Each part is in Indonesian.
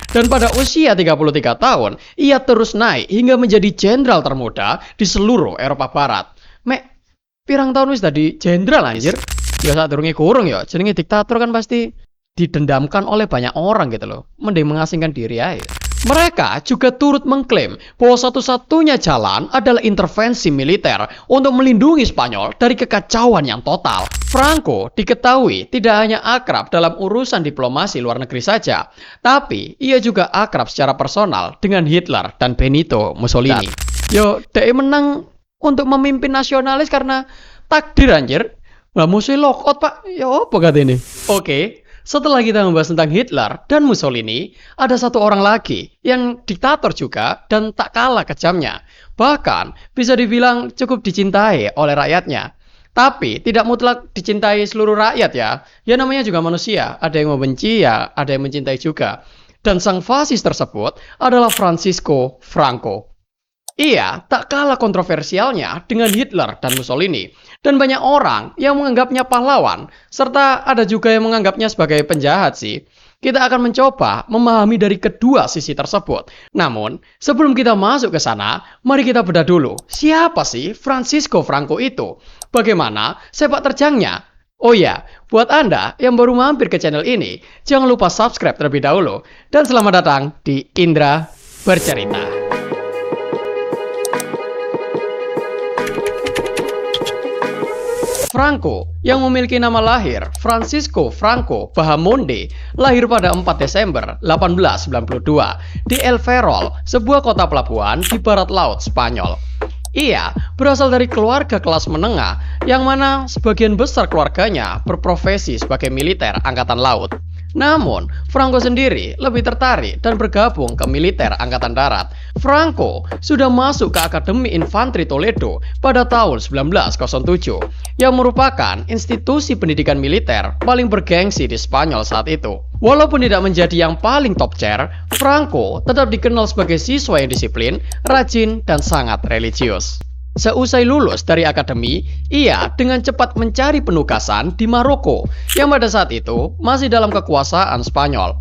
Dan pada usia 33 tahun, ia terus naik hingga menjadi jenderal termuda di seluruh Eropa Barat. Mek, pirang tahun wis dadi jenderal anjir. Ya saat durunge kurung ya, jenenge diktator kan pasti didendamkan oleh banyak orang gitu loh. Mending mengasingkan diri aja. Mereka juga turut mengklaim bahwa satu-satunya jalan adalah intervensi militer untuk melindungi Spanyol dari kekacauan yang total. Franco diketahui tidak hanya akrab dalam urusan diplomasi luar negeri saja, tapi ia juga akrab secara personal dengan Hitler dan Benito Mussolini. Yo, dia menang untuk memimpin nasionalis karena takdir anjir. Lah musuhnya lockout pak, ya apa kata ini? Oke. Setelah kita membahas tentang Hitler dan Mussolini, ada satu orang lagi yang diktator juga dan tak kalah kejamnya. Bahkan bisa dibilang cukup dicintai oleh rakyatnya. Tapi tidak mutlak dicintai seluruh rakyat ya. Ya namanya juga manusia, ada yang membenci ya, ada yang mencintai juga. Dan sang fasis tersebut adalah Francisco Franco. Ia tak kalah kontroversialnya dengan Hitler dan Mussolini. Dan banyak orang yang menganggapnya pahlawan, serta ada juga yang menganggapnya sebagai penjahat sih. Kita akan mencoba memahami dari kedua sisi tersebut. Namun, sebelum kita masuk ke sana, mari kita bedah dulu. Siapa sih Francisco Franco itu? Bagaimana sepak terjangnya? Oh ya, buat Anda yang baru mampir ke channel ini, jangan lupa subscribe terlebih dahulu. Dan selamat datang di Indra Bercerita. Franco, yang memiliki nama lahir Francisco Franco Bahamonde, lahir pada 4 Desember 1892 di El Ferrol, sebuah kota pelabuhan di barat laut Spanyol. Ia berasal dari keluarga kelas menengah, yang mana sebagian besar keluarganya berprofesi sebagai militer angkatan laut. Namun, Franco sendiri lebih tertarik dan bergabung ke militer angkatan darat. Franco sudah masuk ke Akademi Infanteri Toledo pada tahun 1907, yang merupakan institusi pendidikan militer paling bergengsi di Spanyol saat itu. Walaupun tidak menjadi yang paling top chair, Franco tetap dikenal sebagai siswa yang disiplin, rajin, dan sangat religius. Seusai lulus dari akademi, ia dengan cepat mencari penugasan di Maroko, yang pada saat itu masih dalam kekuasaan Spanyol.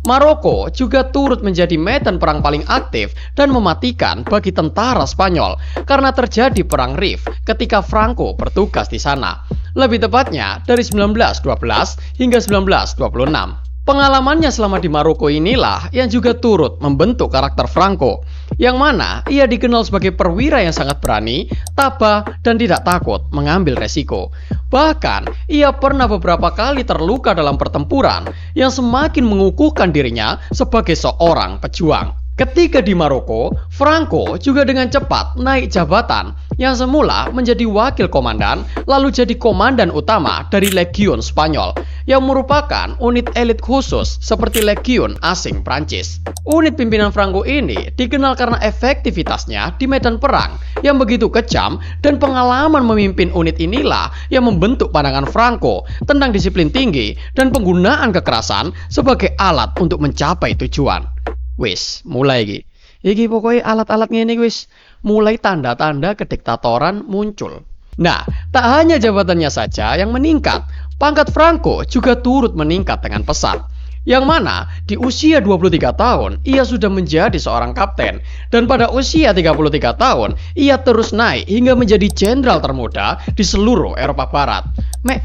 Maroko juga turut menjadi medan perang paling aktif dan mematikan bagi tentara Spanyol karena terjadi perang Rif ketika Franco bertugas di sana. Lebih tepatnya dari 1912 hingga 1926. Pengalamannya selama di Maroko inilah yang juga turut membentuk karakter Franco, yang mana ia dikenal sebagai perwira yang sangat berani, tabah, dan tidak takut mengambil resiko. Bahkan, ia pernah beberapa kali terluka dalam pertempuran yang semakin mengukuhkan dirinya sebagai seorang pejuang. Ketika di Maroko, Franco juga dengan cepat naik jabatan yang semula menjadi wakil komandan, lalu jadi komandan utama dari Legiun Spanyol, yang merupakan unit elit khusus seperti Legiun asing Prancis. Unit pimpinan Franco ini dikenal karena efektivitasnya di medan perang yang begitu kejam, dan pengalaman memimpin unit inilah yang membentuk pandangan Franco tentang disiplin tinggi dan penggunaan kekerasan sebagai alat untuk mencapai tujuan. Wis, mulai iki. Iki pokoknya alat-alat ngene wis mulai tanda-tanda kediktatoran muncul. Nah, tak hanya jabatannya saja yang meningkat, pangkat Franco juga turut meningkat dengan pesat. Yang mana di usia 23 tahun ia sudah menjadi seorang kapten, dan pada usia 33 tahun ia terus naik hingga menjadi jenderal termuda di seluruh Eropa Barat. Mek,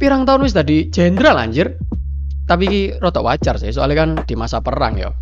pirang tahun wis tadi jenderal anjir. Tapi rotok wajar sih, soalnya kan di masa perang ya.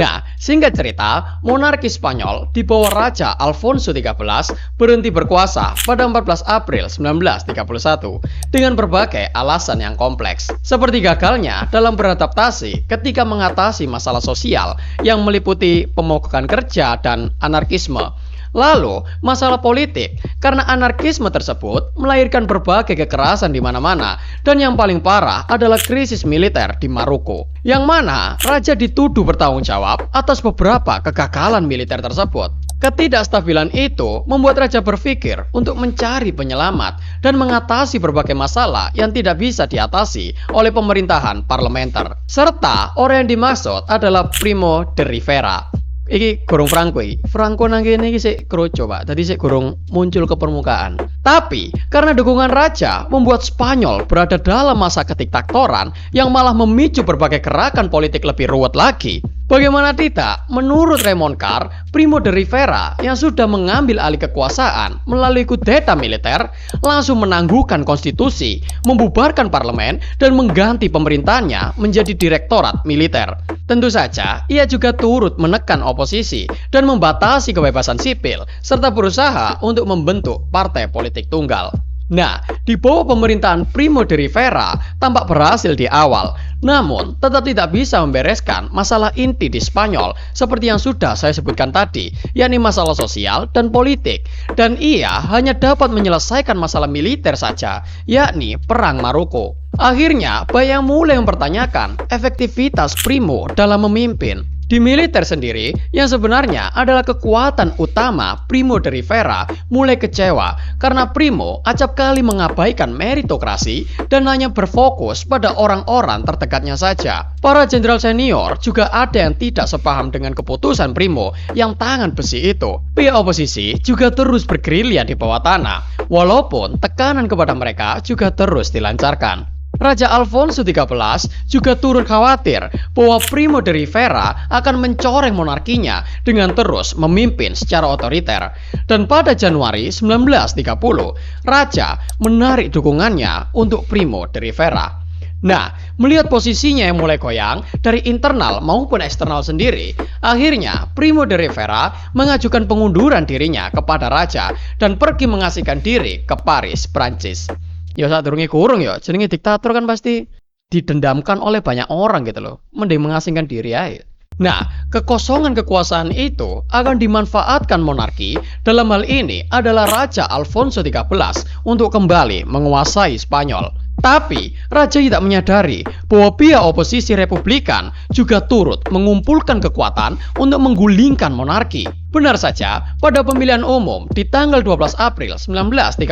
Nah, singkat cerita, monarki Spanyol di bawah Raja Alfonso XIII berhenti berkuasa pada 14 April 1931 dengan berbagai alasan yang kompleks, seperti gagalnya dalam beradaptasi ketika mengatasi masalah sosial yang meliputi pemogokan kerja dan anarkisme. Lalu, masalah politik, karena anarkisme tersebut melahirkan berbagai kekerasan di mana-mana, dan yang paling parah adalah krisis militer di Maroko, yang mana raja dituduh bertanggung jawab atas beberapa kegagalan militer tersebut. Ketidakstabilan itu membuat raja berpikir untuk mencari penyelamat dan mengatasi berbagai masalah yang tidak bisa diatasi oleh pemerintahan parlementer. Serta orang yang dimaksud adalah Primo de Rivera. Iki gorong Franco iki. Franco nang kene iki sik kroco, Pak. Tadi sik gorong muncul ke permukaan. Tapi karena dukungan raja membuat Spanyol berada dalam masa kediktatoran yang malah memicu berbagai gerakan politik lebih ruwet lagi. Bagaimana tidak, menurut Raymond Carr, Primo de Rivera yang sudah mengambil alih kekuasaan melalui kudeta militer langsung menangguhkan konstitusi, membubarkan parlemen, dan mengganti pemerintahnya menjadi direktorat militer. Tentu saja, ia juga turut menekan oposisi dan membatasi kebebasan sipil, serta berusaha untuk membentuk partai politik tunggal. Nah, di bawah pemerintahan Primo de Rivera tampak berhasil di awal, namun tetap tidak bisa membereskan masalah inti di Spanyol seperti yang sudah saya sebutkan tadi, yakni masalah sosial dan politik. Dan ia hanya dapat menyelesaikan masalah militer saja, yakni Perang Maroko. Akhirnya, banyak mulai mempertanyakan efektivitas Primo dalam memimpin. Di militer sendiri, yang sebenarnya adalah kekuatan utama Primo de Rivera, mulai kecewa karena Primo acap kali mengabaikan meritokrasi dan hanya berfokus pada orang-orang terdekatnya saja. Para jenderal senior juga ada yang tidak sepaham dengan keputusan Primo yang tangan besi itu. Pihak oposisi juga terus bergerilya di bawah tanah, walaupun tekanan kepada mereka juga terus dilancarkan. Raja Alfonso XIII juga turut khawatir bahwa Primo de Rivera akan mencoreng monarkinya dengan terus memimpin secara otoriter. Dan pada Januari 1930, Raja menarik dukungannya untuk Primo de Rivera. Nah, melihat posisinya yang mulai goyang dari internal maupun eksternal sendiri, akhirnya Primo de Rivera mengajukan pengunduran dirinya kepada Raja dan pergi mengasingkan diri ke Paris, Prancis. Ya saat durunge kurung ya, jenenge diktator kan pasti didendamkan oleh banyak orang gitu loh. Mending mengasingkan diri aja. Nah, kekosongan kekuasaan itu akan dimanfaatkan monarki, dalam hal ini adalah Raja Alfonso XIII untuk kembali menguasai Spanyol. Tapi, Raja tidak menyadari bahwa pihak oposisi Republikan juga turut mengumpulkan kekuatan untuk menggulingkan monarki. Benar saja, pada pemilihan umum di tanggal 12 April 1931,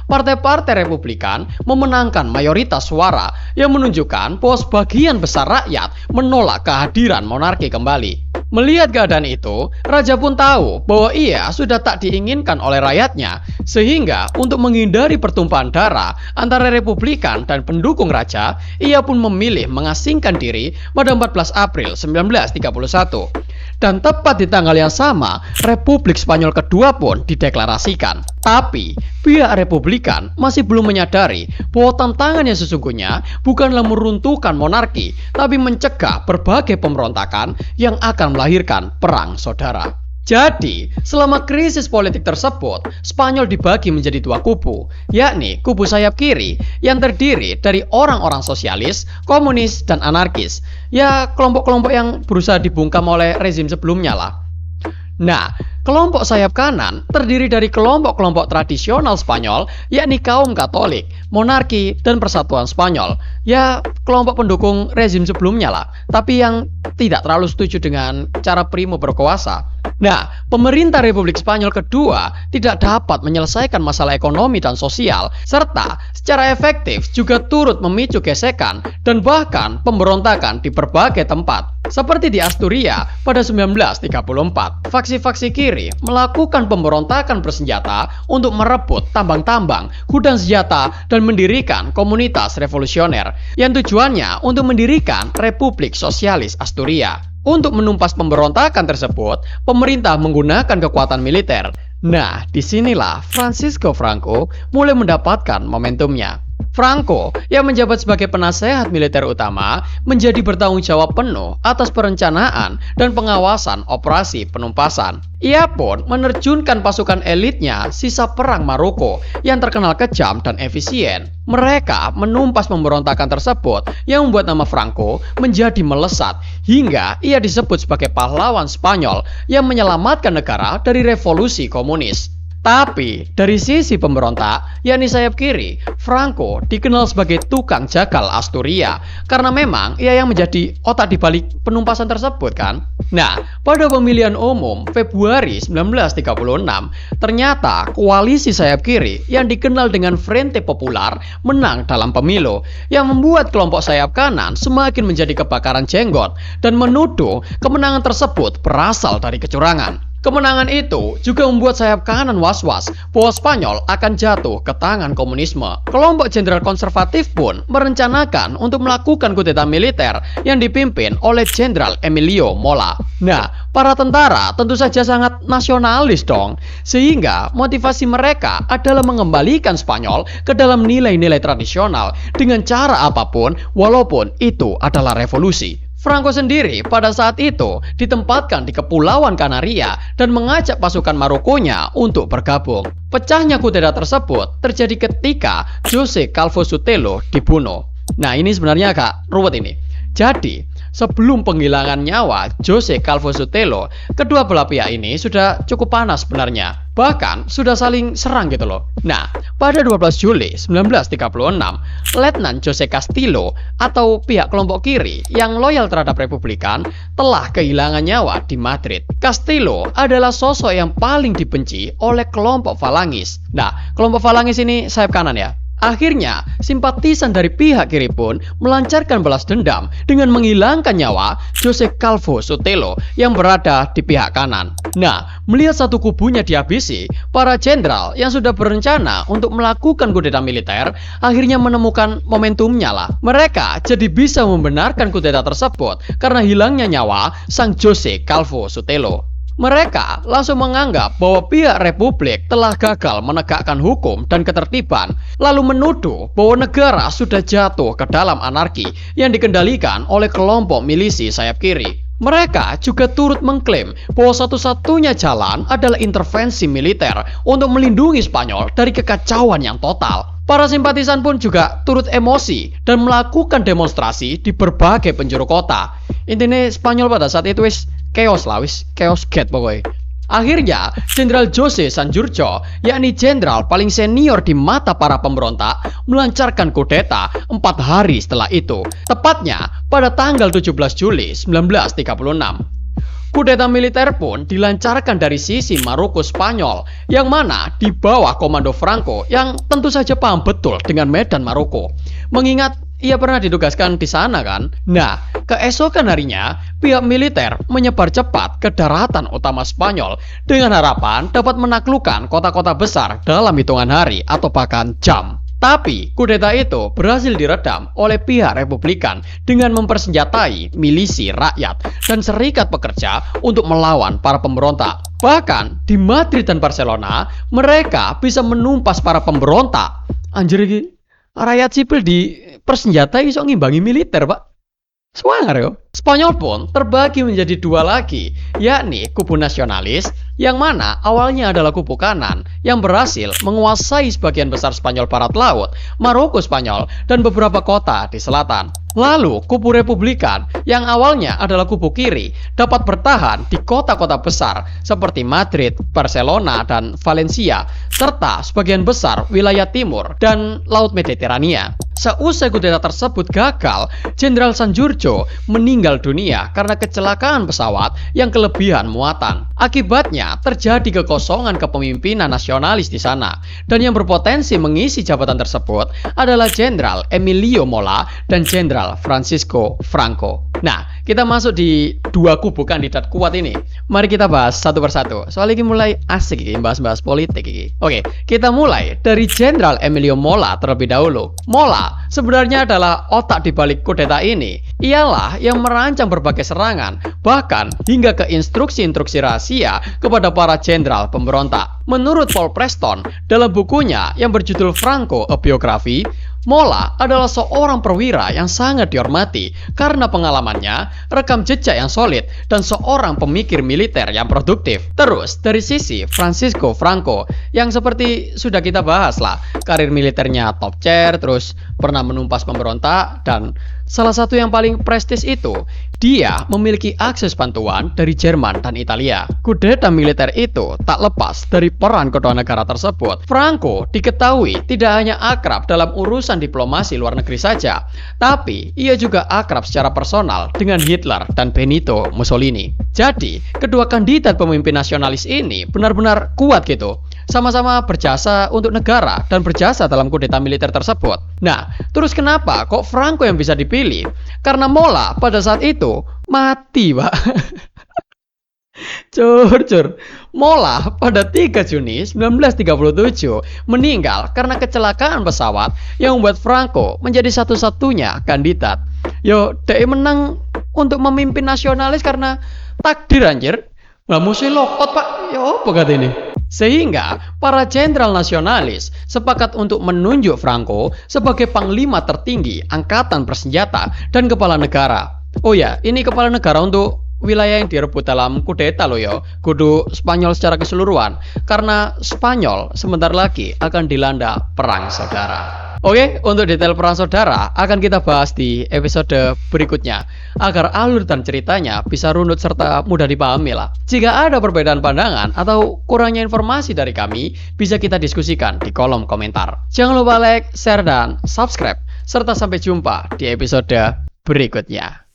partai-partai Republikan memenangkan mayoritas suara yang menunjukkan bahwa sebagian besar rakyat menolak kehadiran monarki kembali. Melihat keadaan itu, Raja pun tahu bahwa ia sudah tak diinginkan oleh rakyatnya, sehingga untuk menghindari pertumpahan darah antara Republikan dan pendukung Raja, ia pun memilih mengasingkan diri pada 14 April 1931. Dan tepat di tanggal yang sama, Republik Spanyol kedua pun dideklarasikan. Tapi, pihak Republikan masih belum menyadari bahwa tantangan yang sesungguhnya bukanlah meruntuhkan monarki, tapi mencegah berbagai pemberontakan yang akan melahirkan perang saudara. Jadi, selama krisis politik tersebut, Spanyol dibagi menjadi dua kubu, yakni kubu sayap kiri yang terdiri dari orang-orang sosialis, komunis, dan anarkis. Ya, kelompok-kelompok yang berusaha dibungkam oleh rezim sebelumnya lah. Nah, kelompok sayap kanan terdiri dari kelompok-kelompok tradisional Spanyol, yakni kaum Katolik, monarki, dan persatuan Spanyol. Ya, kelompok pendukung rezim sebelumnya lah, tapi yang tidak terlalu setuju dengan cara Primo berkuasa. Nah, pemerintah Republik Spanyol kedua tidak dapat menyelesaikan masalah ekonomi dan sosial, serta secara efektif juga turut memicu gesekan dan bahkan pemberontakan di berbagai tempat. Seperti di Asturia pada 1934, faksi-faksi kiri melakukan pemberontakan bersenjata untuk merebut tambang-tambang, gudang senjata, dan mendirikan komunitas revolusioner yang tujuannya untuk mendirikan Republik Sosialis Asturia. Untuk menumpas pemberontakan tersebut, pemerintah menggunakan kekuatan militer. Nah, disinilah Francisco Franco mulai mendapatkan momentumnya. Franco yang menjabat sebagai penasehat militer utama menjadi bertanggung jawab penuh atas perencanaan dan pengawasan operasi penumpasan. Ia pun menerjunkan pasukan elitnya sisa perang Maroko yang terkenal kejam dan efisien. Mereka menumpas pemberontakan tersebut yang membuat nama Franco menjadi melesat hingga ia disebut sebagai pahlawan Spanyol yang menyelamatkan negara dari revolusi komunis. Tapi dari sisi pemberontak, yakni sayap kiri, Franco dikenal sebagai tukang jagal Asturia karena memang ia yang menjadi otak di balik penumpasan tersebut kan. Nah, pada pemilihan umum Februari 1936, ternyata koalisi sayap kiri yang dikenal dengan Frente Popular menang dalam pemilu, yang membuat kelompok sayap kanan semakin menjadi kebakaran jenggot dan menuduh kemenangan tersebut berasal dari kecurangan. Kemenangan itu juga membuat sayap kanan was-was bahwa Spanyol akan jatuh ke tangan komunisme. Kelompok jenderal konservatif pun merencanakan untuk melakukan kudeta militer yang dipimpin oleh Jenderal Emilio Mola. Nah, para tentara tentu saja sangat nasionalis dong, sehingga motivasi mereka adalah mengembalikan Spanyol ke dalam nilai-nilai tradisional dengan cara apapun, walaupun itu adalah revolusi. Franco sendiri pada saat itu ditempatkan di Kepulauan Kanaria dan mengajak pasukan Marokonya untuk bergabung. Pecahnya kudeta tersebut terjadi ketika José Calvo Sotelo dibunuh. Nah, ini sebenarnya agak ruwet ini. Jadi, sebelum penghilangan nyawa José Calvo Sotelo, kedua belah pihak ini sudah cukup panas sebenarnya. Bahkan sudah saling serang gitu loh. Nah, pada 12 Juli 1936, Letnan José Castillo atau pihak kelompok kiri yang loyal terhadap Republikan telah kehilangan nyawa di Madrid. Castillo adalah sosok yang paling dibenci oleh kelompok Falangis. Nah, kelompok Falangis ini sayap kanan ya. Akhirnya, simpatisan dari pihak kiri pun melancarkan balas dendam dengan menghilangkan nyawa José Calvo Sotelo yang berada di pihak kanan. Nah, melihat satu kubunya dihabisi, para jenderal yang sudah berencana untuk melakukan kudeta militer akhirnya menemukan momentumnya lah. Mereka jadi bisa membenarkan kudeta tersebut karena hilangnya nyawa sang José Calvo Sotelo. Mereka langsung menganggap bahwa pihak Republik telah gagal menegakkan hukum dan ketertiban, lalu menuduh bahwa negara sudah jatuh ke dalam anarki yang dikendalikan oleh kelompok milisi sayap kiri. Mereka juga turut mengklaim bahwa satu-satunya jalan adalah intervensi militer untuk melindungi Spanyol dari kekacauan yang total. Para simpatisan pun juga turut emosi dan melakukan demonstrasi di berbagai penjuru kota. Intinya Spanyol pada saat itu chaos get pokoknya. Akhirnya, Jenderal José Sanjurjo, yakni jenderal paling senior di mata para pemberontak, melancarkan kudeta 4 hari setelah itu, tepatnya pada tanggal 17 Juli 1936. Kudeta militer pun dilancarkan dari sisi Maroko Spanyol, yang mana di bawah komando Franco yang tentu saja paham betul dengan medan Maroko. Mengingat ia pernah ditugaskan di sana kan? Nah, keesokan harinya, pihak militer menyebar cepat ke daratan utama Spanyol dengan harapan dapat menaklukkan kota-kota besar dalam hitungan hari atau bahkan jam. Tapi, kudeta itu berhasil diredam oleh pihak Republikan dengan mempersenjatai milisi rakyat dan serikat pekerja untuk melawan para pemberontak. Bahkan, di Madrid dan Barcelona, mereka bisa menumpas para pemberontak. Anjir ini, rakyat sipil di persenjatai iso ngimbangi militer, Pak. Swanger yo. Spanyol pun terbagi menjadi dua lagi, yakni kubu nasionalis yang mana awalnya adalah kubu kanan yang berhasil menguasai sebagian besar Spanyol barat laut, Maroko Spanyol, dan beberapa kota di selatan. Lalu kubu Republikan yang awalnya adalah kubu kiri dapat bertahan di kota-kota besar seperti Madrid, Barcelona, dan Valencia, serta sebagian besar wilayah timur dan Laut Mediterania. Seusai kudeta tersebut gagal, Jenderal Sanjurjo meninggal dunia karena kecelakaan pesawat yang kelebihan muatan. Akibatnya terjadi kekosongan kepemimpinan nasionalis di sana, dan yang berpotensi mengisi jabatan tersebut adalah Jenderal Emilio Mola dan Jenderal Francisco Franco. Nah, kita masuk di dua kubu kandidat kuat ini. Mari kita bahas satu persatu. Soalnya ini mulai asik ini, bahas-bahas politik ini. Oke, kita mulai dari Jenderal Emilio Mola terlebih dahulu. Mola sebenarnya adalah otak di balik kudeta ini. Ialah yang merancang berbagai serangan, bahkan hingga ke instruksi-instruksi rahasia kepada para jenderal pemberontak. Menurut Paul Preston, dalam bukunya yang berjudul Franco, A Biography, Mola adalah seorang perwira yang sangat dihormati karena pengalamannya, rekam jejak yang solid, dan seorang pemikir militer yang produktif. Terus, dari sisi Francisco Franco, yang seperti sudah kita bahas lah, karir militernya top chair, terus pernah menumpas pemberontak, dan salah satu yang paling prestis itu, dia memiliki akses bantuan dari Jerman dan Italia. Kudeta militer itu tak lepas dari peran kedua negara tersebut. Franco diketahui tidak hanya akrab dalam urusan diplomasi luar negeri saja, tapi ia juga akrab secara personal dengan Hitler dan Benito Mussolini. Jadi, kedua kandidat pemimpin nasionalis ini benar-benar kuat gitu. Sama-sama berjasa untuk negara dan berjasa dalam kudeta militer tersebut. Nah, terus kenapa kok Franco yang bisa dipilih? Karena Mola pada saat itu mati, Pak. Cur. Mola pada 3 Juni 1937 meninggal karena kecelakaan pesawat yang membuat Franco menjadi satu-satunya kandidat. Yo, dia menang untuk memimpin nasionalis karena takdir anjir. Lah musuh lokot pak, yo apa kata ini? Sehingga para jenderal nasionalis sepakat untuk menunjuk Franco sebagai panglima tertinggi angkatan bersenjata dan kepala negara. Oh ya, ini kepala negara untuk wilayah yang direbut dalam kudeta loh ya, kudu Spanyol secara keseluruhan. Karena Spanyol sebentar lagi akan dilanda perang saudara. Oke, untuk detail perang saudara akan kita bahas di episode berikutnya agar alur dan ceritanya bisa runut serta mudah dipahami lah. Jika ada perbedaan pandangan atau kurangnya informasi dari kami, bisa kita diskusikan di kolom komentar. Jangan lupa like, share, dan subscribe. Serta sampai jumpa di episode berikutnya.